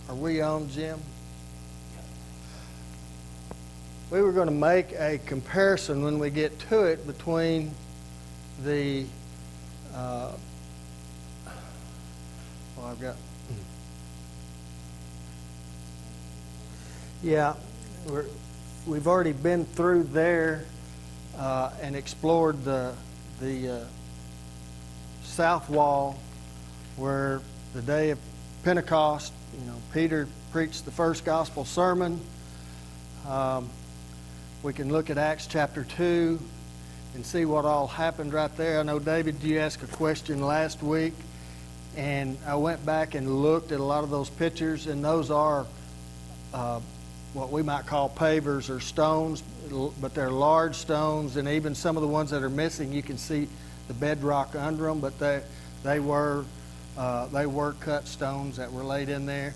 Are we on, Jim? We were going to make a comparison when we get to it between the we've already been through there and explored the south wall, where the day of Pentecost, Peter preached the first gospel sermon. We can look at Acts chapter 2 and see what all happened right there. I know, David, you asked a question last week, and I went back and looked at a lot of those pictures, and those are what we might call pavers or stones, but they're large stones, and even some of the ones that are missing, you can see the bedrock under them, but they were cut stones that were laid in there,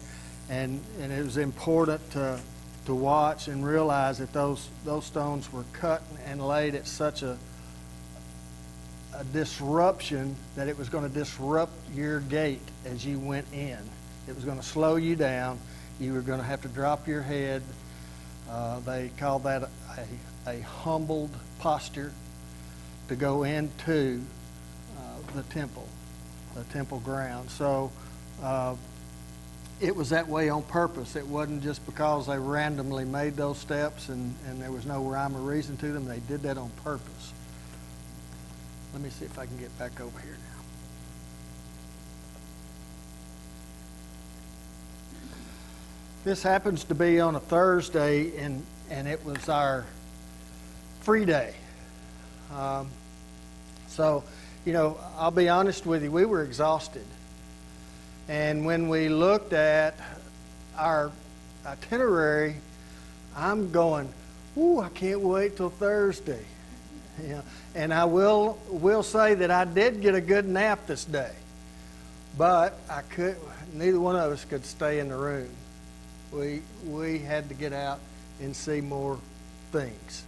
and it was important to watch and realize that those stones were cut and laid at such a disruption that it was going to disrupt your gait as you went in. It was going to slow you down. You were going to have to drop your head. They called that a humbled posture to go into the temple ground. So it was that way on purpose. It wasn't just because they randomly made those steps and there was no rhyme or reason to them. They did that on purpose. Let me see if I can get back over here now. This happens to be on a Thursday, and it was our free day. So, I'll be honest with you, we were exhausted. And when we looked at our itinerary, I'm going, I can't wait till Thursday. And I will say that I did get a good nap this day. But neither one of us could stay in the room. We had to get out and see more things.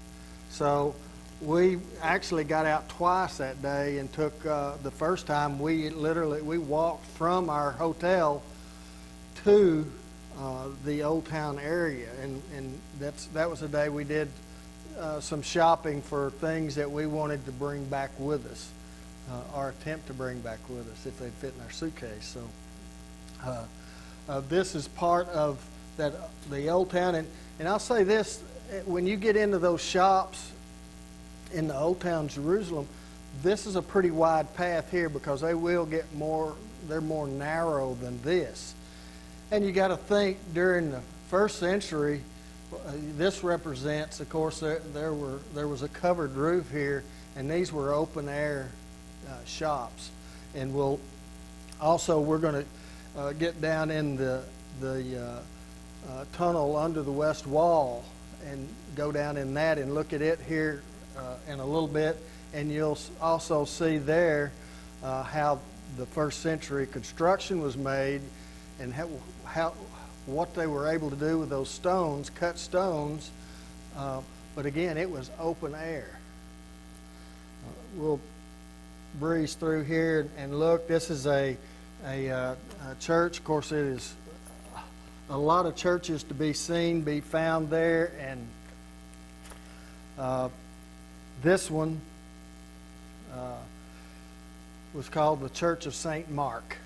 So we actually got out twice that day and took, the first time we walked from our hotel to the Old Town area. And that was the day we did some shopping for things that we wanted to bring back with us, or attempt to bring back with us if they'd fit in our suitcase. So this is part of the Old Town. And I'll say this, when you get into those shops in the Old Town Jerusalem, this is a pretty wide path here because they're more narrow than this. And you got to think, during the first century, this represents, of course, there was a covered roof here, and these were open air shops. And we're going to get down in the tunnel under the west wall and go down in that and look at it here in a little bit, and you'll also see there how the first century construction was made and what they were able to do with those stones, cut stones. But again, it was open air. We'll breeze through here and look. This is a church. Of course, it is a lot of churches to be found there, and this one was called the Church of St. Mark.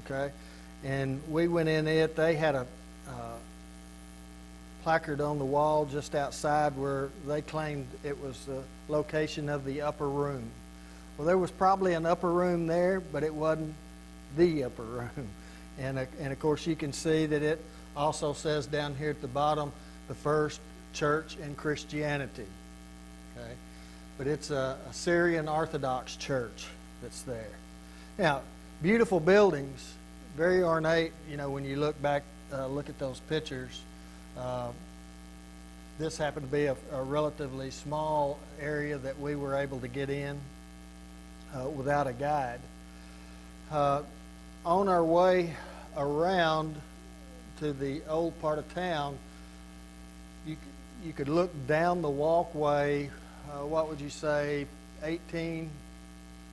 Okay, and we went in it. They had a placard on the wall just outside where they claimed it was the location of the upper room. Well, there was probably an upper room there, but it wasn't the upper room. And of course, you can see that it also says down here at the bottom, the first church in Christianity. Okay, but it's a Syrian Orthodox church that's there. Now, beautiful buildings, very ornate. When you look back, look at those pictures. This happened to be a relatively small area that we were able to get in without a guide. On our way around to the old part of town, you could look down the walkway, what would you say, 18,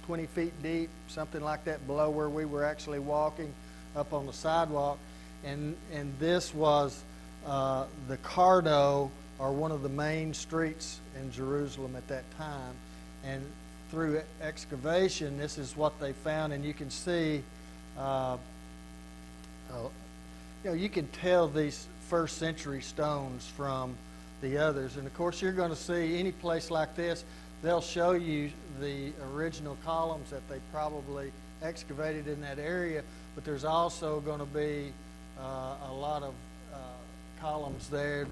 20 feet deep, something like that, below where we were actually walking up on the sidewalk. and this was the Cardo, or one of the main streets in Jerusalem at that time. And through excavation, this is what they found, and you can see, you can tell these first century stones from the others. And of course, you're going to see any place like this, they'll show you the original columns that they probably excavated in that area, but there's also going to be a lot of columns there.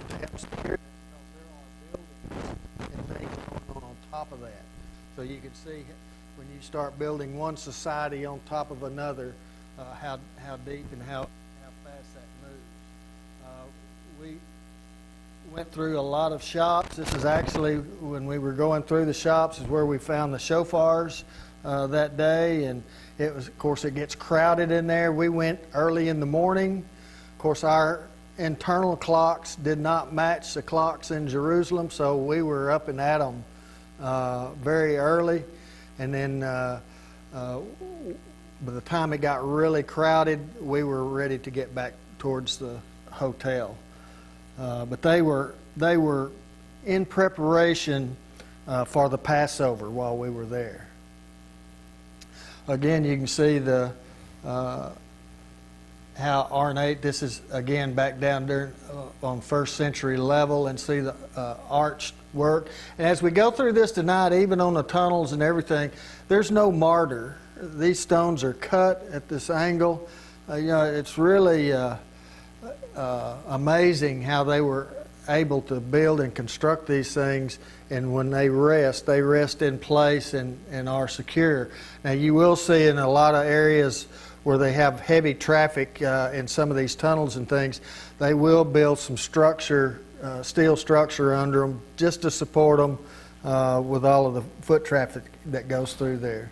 Because there are buildings and things going on top of that. So you can see when you start building one society on top of another, how deep and how fast that moves. We went through a lot of shops. This is actually, when we were going through the shops, is where we found the shofars that day, and it was, of course, it gets crowded in there. We went early in the morning. Of course, our internal clocks did not match the clocks in Jerusalem, so we were up and at them very early, and then by the time it got really crowded, we were ready to get back towards the hotel. But they were in preparation for the Passover while we were there. Again, you can see the how ornate this is, again back down there on first century level, and see the arched work. And as we go through this tonight, even on the tunnels and everything, there's no mortar. These stones are cut at this angle. It's really amazing how they were able to build and construct these things, and when they rest in place and are secure. Now, you will see in a lot of areas where they have heavy traffic in some of these tunnels and things, they will build some structure, steel structure under them, just to support them with all of the foot traffic that goes through there.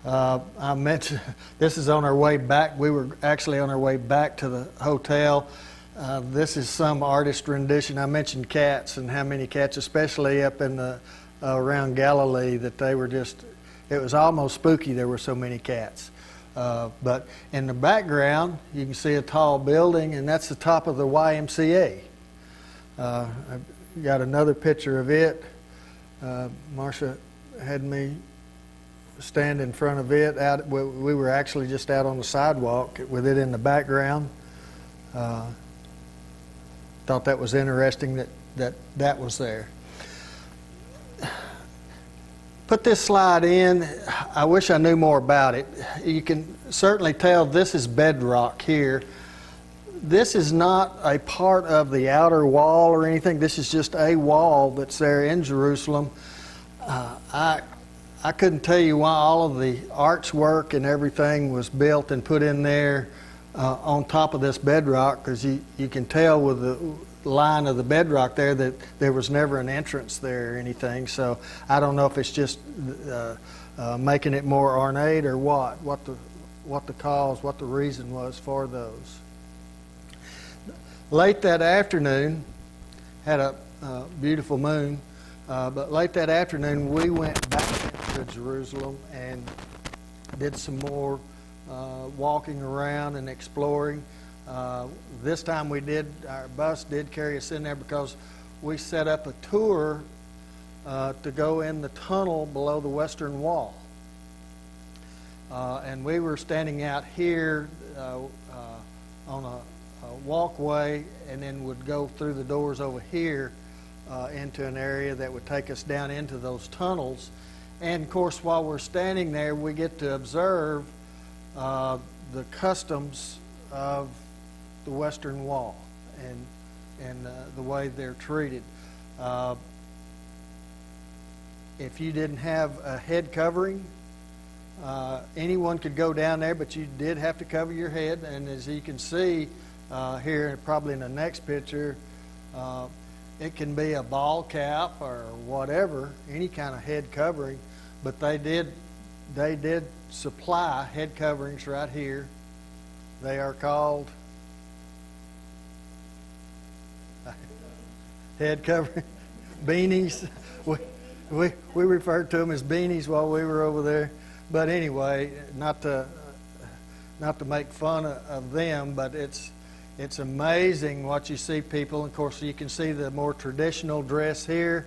I mentioned this is on our way back. We were actually on our way back to the hotel. This is some artist rendition. I mentioned cats and how many cats, especially up in the around Galilee, that they were just, it was almost spooky. There were so many cats. But in the background, you can see a tall building, and that's the top of the YMCA. I've got another picture of it. Marcia had me stand in front of it. We were actually just out on the sidewalk with it in the background. Thought that was interesting that was there. Put this slide in. I wish I knew more about it. You can certainly tell this is bedrock here. This is not a part of the outer wall or anything. This is just a wall that's there in Jerusalem. I couldn't tell you why all of the archwork and everything was built and put in there on top of this bedrock, because you can tell with the line of the bedrock there that there was never an entrance there or anything. So I don't know if it's just making it more ornate or what the cause, what the reason was for those. Late that afternoon, had a beautiful moon, but late that afternoon we went back to Jerusalem and did some more walking around and exploring. This time our bus did carry us in there because we set up a tour to go in the tunnel below the Western Wall. And we were standing out here on a walkway, and then would go through the doors over here into an area that would take us down into those tunnels. And of course, while we're standing there, we get to observe the customs of the Western Wall and the way they're treated. If you didn't have a head covering, anyone could go down there, but you did have to cover your head. And as you can see here, probably in the next picture, it can be a ball cap or whatever, any kind of head covering. But they did supply head coverings right here. They are called head covering beanies. We referred to them as beanies while we were over there. But anyway, not to not to make fun of them, but it's amazing what you see people. Of course, you can see the more traditional dress here.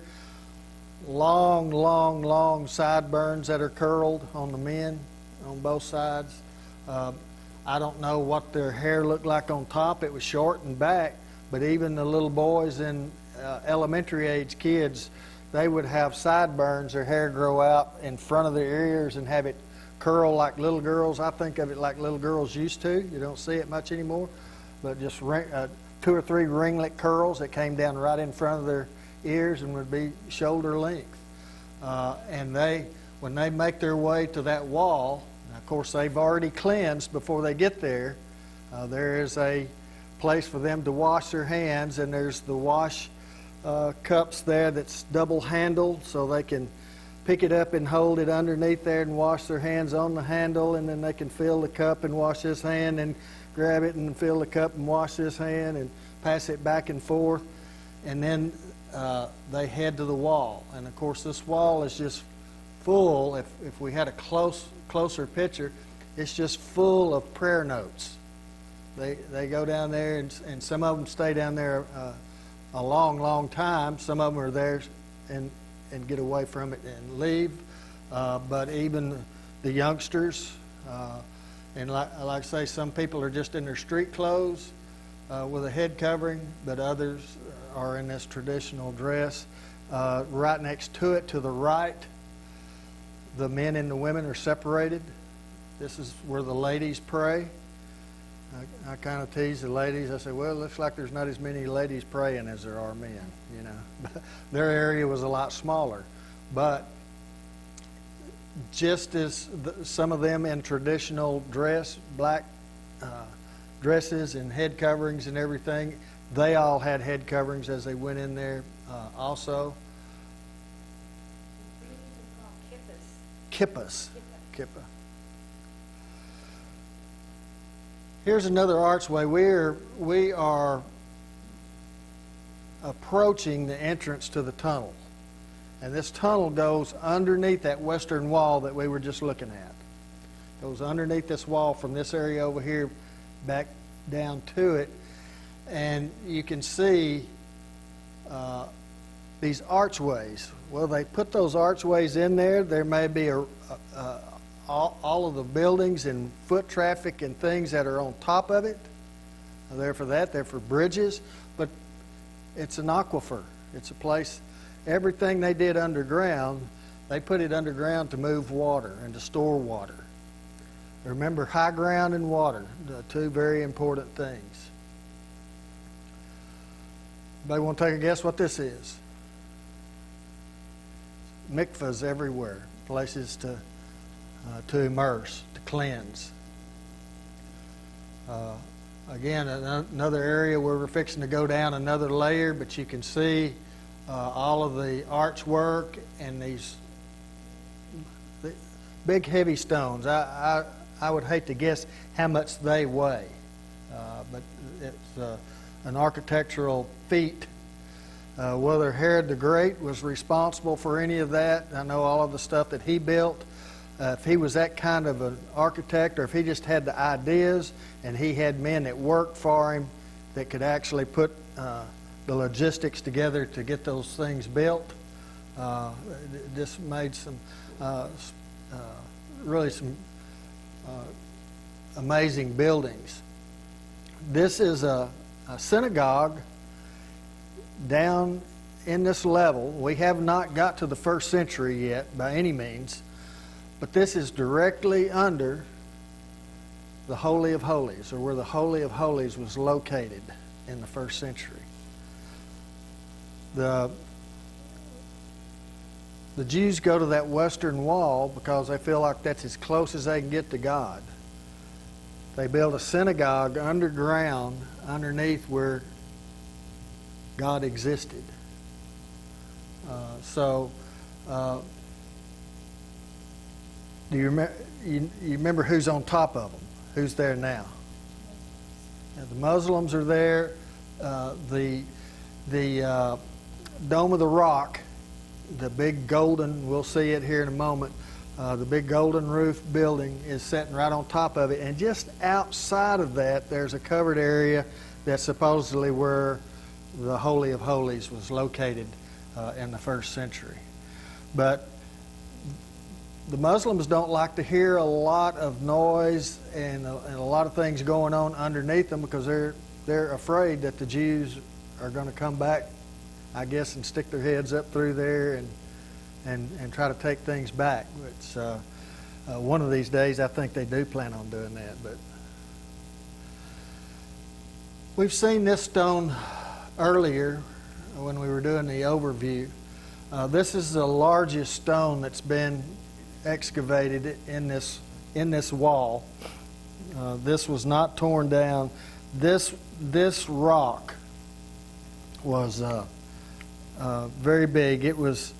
Long, long, long sideburns that are curled on the men on both sides. I don't know what their hair looked like on top. It was short and back, but even the little boys and elementary age kids, they would have sideburns, their hair grow out in front of their ears and have it curl like little girls. I think of it like little girls used to. You don't see it much anymore, but just 2 or 3 ringlet curls that came down right in front of their ears and would be shoulder length. And when they make their way to that wall, of course they've already cleansed before they get there. There is a place for them to wash their hands, and there's the wash cups there that's double handled, so they can pick it up and hold it underneath there and wash their hands on the handle, and then they can fill the cup and wash this hand and grab it and fill the cup and wash this hand and pass it back and forth. And then they head to the wall. And of course this wall is just full. If we had a closer picture, it's just full of prayer notes. They go down there, and some of them stay down there a long, long time. Some of them are there and get away from it and leave. But even the youngsters, and like I say, some people are just in their street clothes with a head covering, but others are in this traditional dress. Right next to it, to the right, the men and the women are separated. This is where the ladies pray. I kind of tease the ladies. I say, well, it looks like there's not as many ladies praying as there are men, you know. Their area was a lot smaller. But just as some of them in traditional dress, black dresses and head coverings and everything, they all had head coverings as they went in there also. Kippas. Kippa. Here's another archway. We are approaching the entrance to the tunnel. And this tunnel goes underneath that western wall that we were just looking at. Goes underneath this wall from this area over here back down to it. And you can see these archways. Well, they put those archways in there. There may be all of the buildings and foot traffic and things that are on top of it. They're for that. They're for bridges. But it's an aquifer. It's a place. Everything they did underground, they put it underground to move water and to store water. Remember, high ground and water, the two very important things. Anybody want to take a guess what this is? Mikvahs everywhere, places to immerse, to cleanse. Again, another area where we're fixing to go down another layer, but you can see all of the archwork and these big heavy stones. I would hate to guess how much they weigh, but it's an architectural feat. Whether Herod the Great was responsible for any of that, I know all of the stuff that he built. If he was that kind of an architect, or if he just had the ideas and he had men that worked for him that could actually put the logistics together to get those things built, just made some really some amazing buildings. This is a synagogue down in this level. We have not got to the 1st century yet by any means, but this is directly under the Holy of Holies, or where the Holy of Holies was located in the 1st century. The Jews go to that western wall because they feel like that's as close as they can get to God. They build a synagogue underground, underneath where God existed. Do you remember who's on top of them? Who's there now? Yeah, the Muslims are there. The Dome of the Rock, the big golden, we'll see it here in a moment. The big golden roof building is sitting right on top of it, and just outside of that there's a covered area that's supposedly where the Holy of Holies was located in the first century. But the Muslims don't like to hear a lot of noise and a lot of things going on underneath them, because they're afraid that the Jews are going to come back, I guess, and stick their heads up through there and try to take things back. It's one of these days I think they do plan on doing that. But we've seen this stone earlier when we were doing the overview. This is the largest stone that's been excavated in this wall. This was not torn down. This rock was very big. It was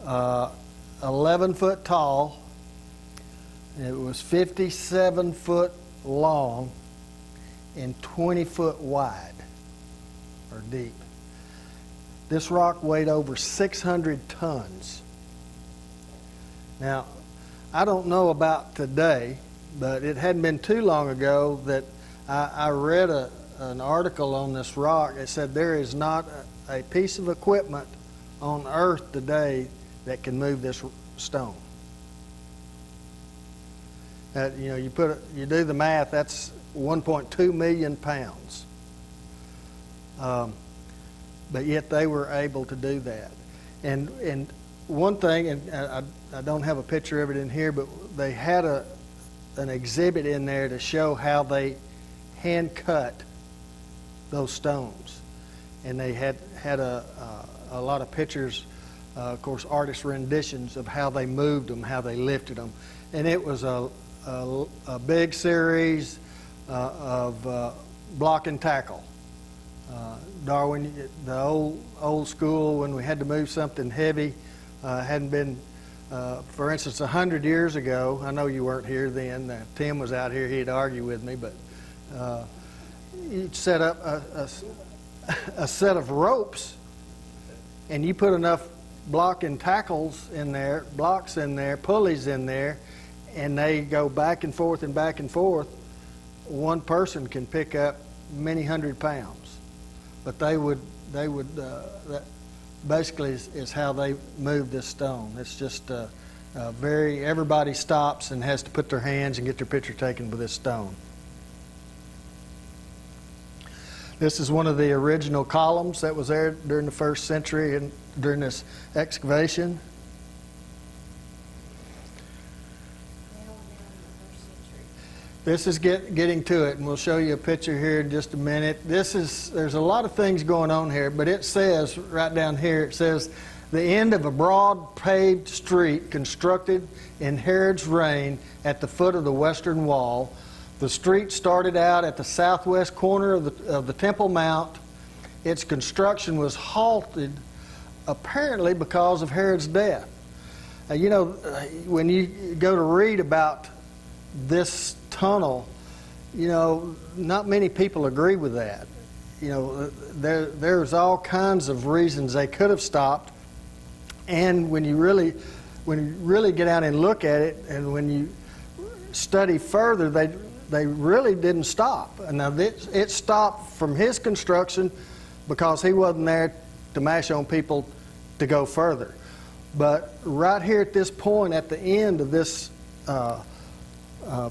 11 foot tall. It was 57 foot long and 20 foot wide or deep. This rock weighed over 600 tons. Now, I don't know about today, but it hadn't been too long ago that I read an article on this rock. It said there is not a piece of equipment on earth today that can move this stone. You do the math, that's 1.2 million pounds. But yet they were able to do that. And one thing, and I don't have a picture of it in here, but they had an exhibit in there to show how they hand cut those stones. And they had a lot of pictures, of course, artist renditions of how they moved them, how they lifted them. And it was a big series of block and tackle. Darwin, the old school, when we had to move something heavy, hadn't been, for instance, 100 years ago, I know you weren't here then, Tim was out here, he'd argue with me, but you'd set up a set of ropes, and you put enough block and tackles in there, blocks in there, pulleys in there, and they go back and forth and back and forth. One person can pick up many hundred pounds. But that basically is how they move this stone. It's just everybody stops and has to put their hands and get their picture taken with this stone. This is one of the original columns that was there during the first century and during this excavation. This is getting to it, and we'll show you a picture here in just a minute. There's a lot of things going on here, but it says, right down here, it says, the end of a broad paved street constructed in Herod's reign at the foot of the western wall. The street started out at the southwest corner of the Temple Mount. Its construction was halted, apparently because of Herod's death. When you go to read about this tunnel, not many people agree with that. There's all kinds of reasons they could have stopped, and when you really get out and look at it, and when you study further, they really didn't stop. And now it stopped from his construction because he wasn't there to mash on people to go further. But right here at this point, at the end of this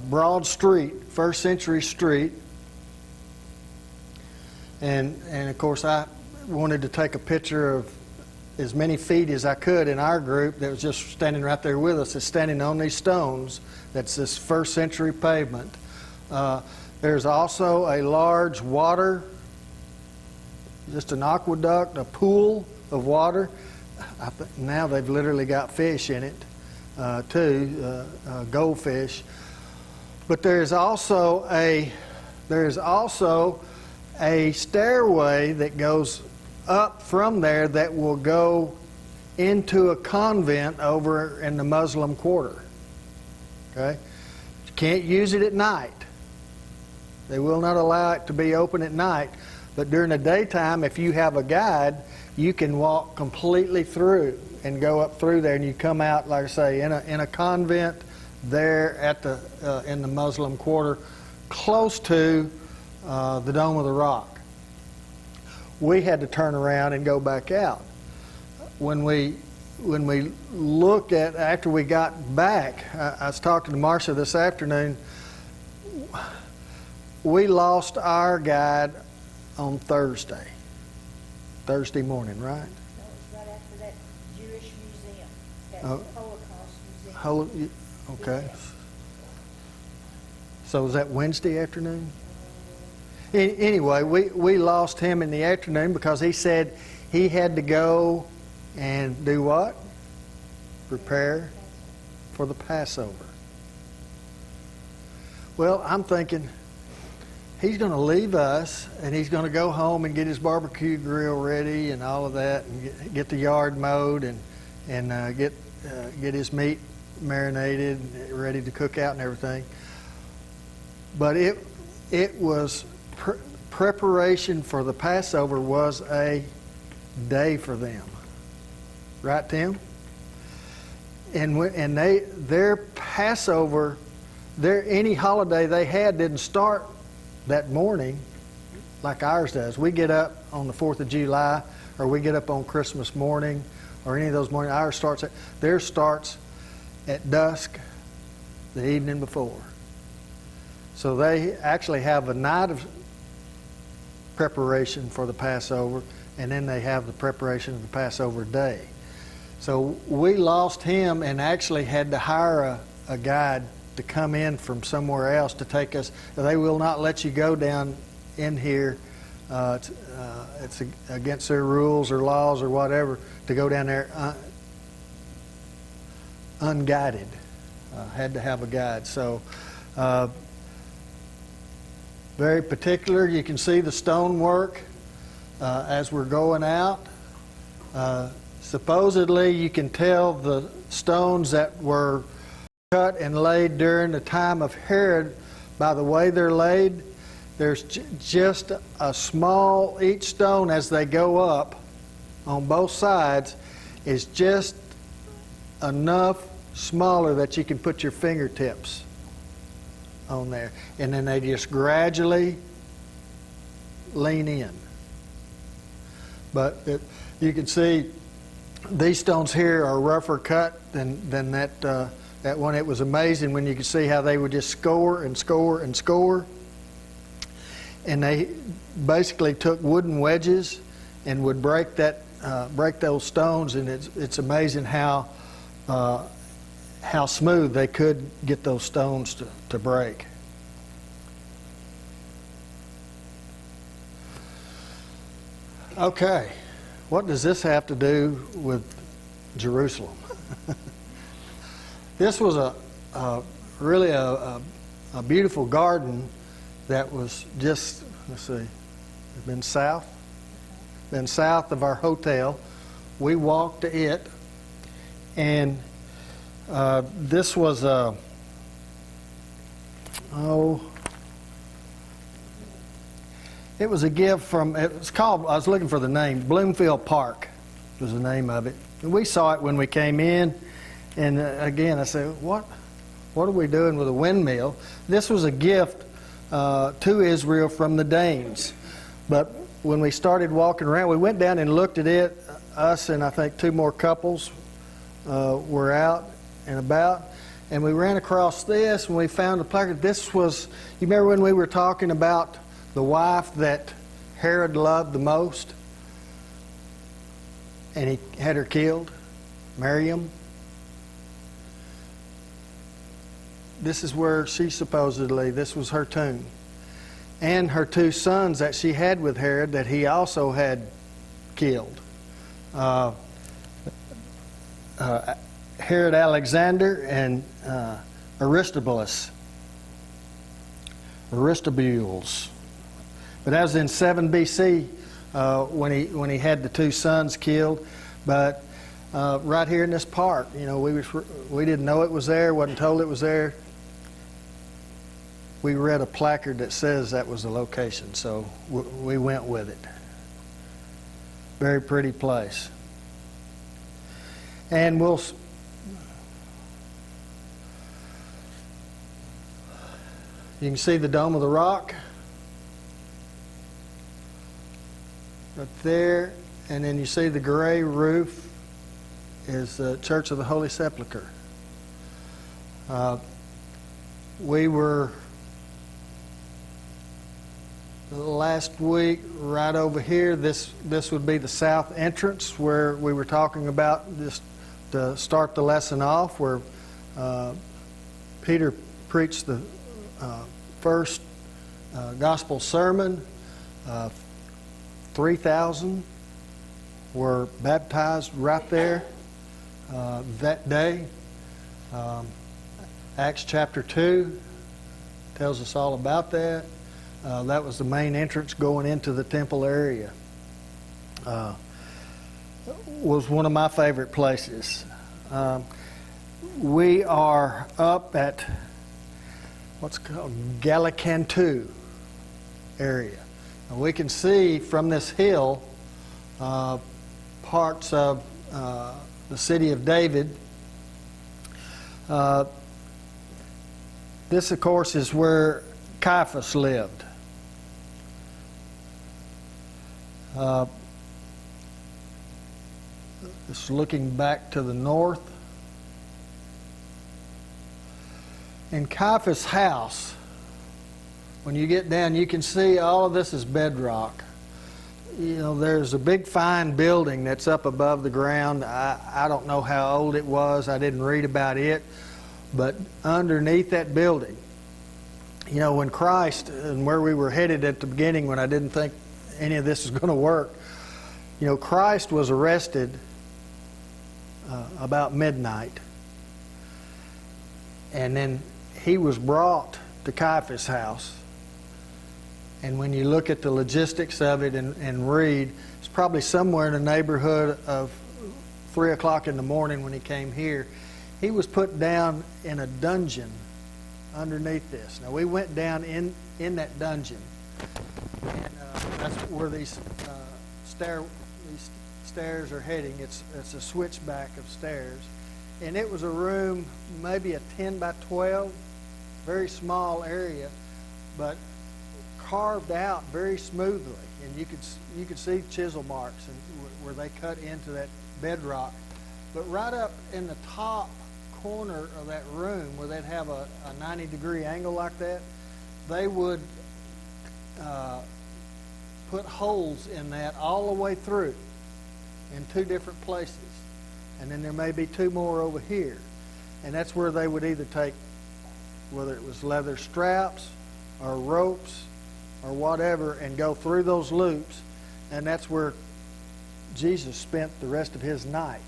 broad street, first century street, and of course I wanted to take a picture of as many feet as I could in our group that was just standing right there with us, is standing on these stones. That's this first century pavement. There's also a large water, just an aqueduct, a pool of water. Now they've literally got fish in it too, goldfish. But there is also a stairway that goes up from there that will go into a convent over in the Muslim quarter. Okay? You can't use it at night. They will not allow it to be open at night. But during the daytime, if you have a guide, you can walk completely through and go up through there, and you come out, like I say, in a convent there at the in the Muslim quarter, close to the Dome of the Rock. We had to turn around and go back out. When we looked at, after we got back, I was talking to Marcia this afternoon, we lost our guide on Thursday morning, right? That was right after that Jewish museum, that Holocaust museum. Okay. So was that Wednesday afternoon? Anyway, we lost him in the afternoon because he said he had to go and do what? Prepare for the Passover. Well, I'm thinking he's going to leave us and he's going to go home and get his barbecue grill ready and all of that, and get the yard mowed and get his meat marinated, ready to cook out and everything. But it was preparation for the Passover was a day for them, right, Tim? And their Passover, any holiday they had didn't start that morning like ours does. We get up on the 4th of July, or we get up on Christmas morning, or any of those mornings. Theirs starts at dusk the evening before. So they actually have a night of preparation for the Passover, and then they have the preparation of the Passover day. So we lost him and actually had to hire a guide to come in from somewhere else to take us. They will not let you go down in here. It's against their rules or laws or whatever to go down there unguided. Had to have a guide. So very particular. You can see the stonework as we're going out. Supposedly you can tell the stones that were cut and laid during the time of Herod by the way they're laid. There's just a small, each stone as they go up on both sides is just enough smaller that you can put your fingertips on there, and then they just gradually lean in. But you can see these stones here are rougher cut than that one. It was amazing when you could see how they would just score and score and score. And they basically took wooden wedges and would break those stones, and it's amazing how smooth they could get those stones to break. Okay, what does this have to do with Jerusalem? This was really a beautiful garden that was just, let's see, been south of our hotel. We walked to it, and this was it was a gift from, it was called, I was looking for the name, Bloomfield Park was the name of it. And we saw it when we came in, and again I said, what are we doing with a windmill? This was a gift to Israel from the Danes. But when we started walking around, we went down and looked at it. Us and I think two more couples were out and about, and we ran across this and we found a placard. This was, you remember when we were talking about the wife that Herod loved the most, and he had her killed, Miriam? This is where she supposedly, this was her tomb. And her two sons that she had with Herod that he also had killed. Herod Alexander and Aristobulus. But that was in 7 BC when he had the two sons killed. But right here in this park, you know, we didn't know it was there, wasn't told it was there. we read a placard that says that was the location, so we went with it. Very pretty place. And you can see the Dome of the Rock right there, and then you see the gray roof is the Church of the Holy Sepulchre. We were last week right over here. This would be the south entrance where we were talking about this to start the lesson off, where Peter preached the first gospel sermon. 3,000 were baptized right there that day. Acts chapter 2 tells us all about that. That was the main entrance going into the temple area. Was one of my favorite places. We are up at what's called Gallicantu area. And we can see from this hill parts of the city of David. This, of course, is where Caiaphas lived. Just looking back to the north. In Caiaphas' house, when you get down, you can see all of this is bedrock. You know, there's a big fine building that's up above the ground. I don't know how old it was. I didn't read about it. But underneath that building, you know, when Christ, and where we were headed at the beginning when I didn't think any of this was going to work, you know, Christ was arrested about midnight. And then he was brought to Caiaphas' house. And when you look at the logistics of it and read, it's probably somewhere in the neighborhood of 3 o'clock in the morning when he came here. He was put down in a dungeon underneath this. Now, we went down in that dungeon. And that's where these stairs are heading. It's a switchback of stairs. And it was a room, maybe a 10 by 12, very small area, but carved out very smoothly. And you could see chisel marks where they cut into that bedrock. But right up in the top corner of that room, where they'd have a 90-degree angle like that, they would put holes in that all the way through in 2 different places. And then there may be 2 more over here. And that's where they would either take, whether it was leather straps or ropes or whatever, and go through those loops. And that's where Jesus spent the rest of his night,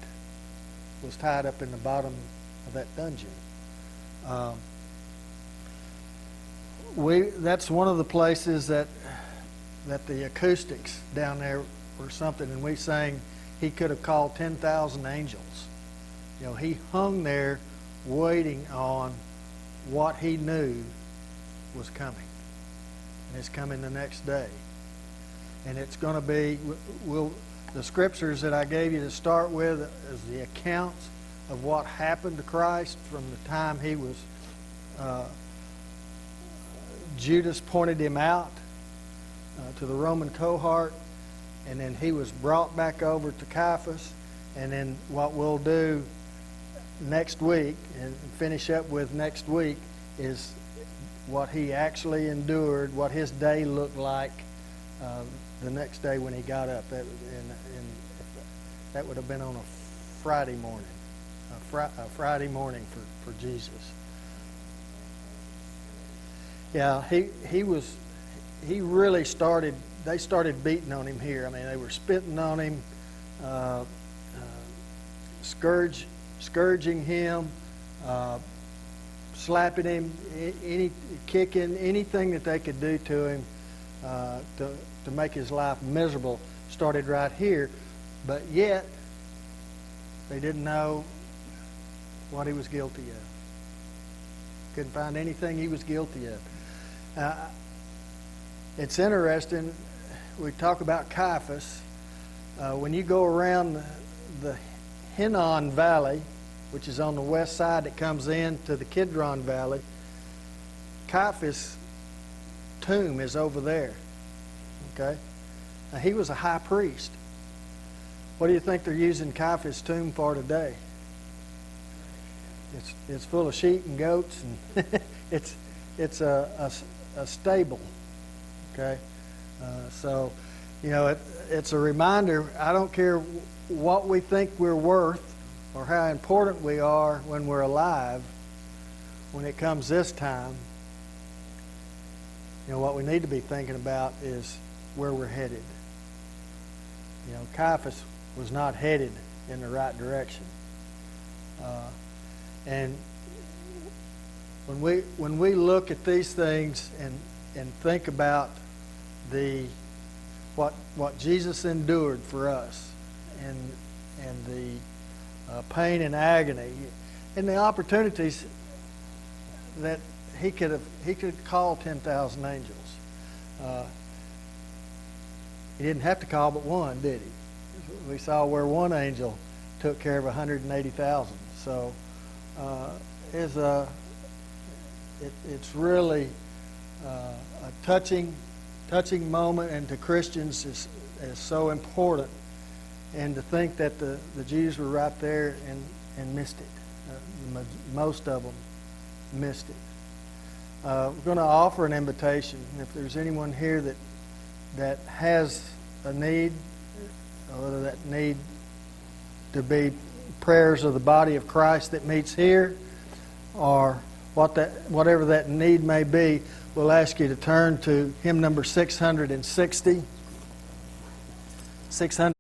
was tied up in the bottom of that dungeon. That's one of the places that the acoustics down there were something, and we sang, he could have called 10,000 angels. You know, he hung there waiting on what he knew was coming. And it's coming the next day. And it's going to be, the scriptures that I gave you to start with is the accounts of what happened to Christ from the time he was, Judas pointed him out to the Roman cohort, and then he was brought back over to Caiaphas. And then what we'll do next week, and finish up with next week, is what he actually endured, what his day looked like the next day when he got up. That would have been on a Friday morning, a Friday morning for Jesus. Yeah, he really started. They started beating on him here. I mean, they were spitting on him, scourging him, slapping him, kicking, anything that they could do to him to make his life miserable started right here. But yet, they didn't know what he was guilty of. Couldn't find anything he was guilty of. It's interesting, we talk about Caiaphas. When you go around the Hinnon Valley, which is on the west side that comes in to the Kidron Valley, Caiaphas' tomb is over there. Okay? Now, he was a high priest. What do you think they're using Caiaphas' tomb for today? It's full of sheep and goats, and it's a stable. Okay, so it's a reminder. I don't care what we think we're worth or how important we are when we're alive. When it comes this time, what we need to be thinking about is where we're headed. Caiaphas was not headed in the right direction. And when we look at these things and think about what Jesus endured for us, and the pain and agony, and the opportunities that he could call 10,000 angels. He didn't have to call but one, did he? We saw where one angel took care of 180,000. So it's really a touching moment, and to Christians is so important. And to think that the Jews were right there and missed it. Most of them missed it. We're going to offer an invitation. If there's anyone here that has a need, whether that need to be prayers of the body of Christ that meets here, or whatever that need may be, we'll ask you to turn to hymn number 660. 600.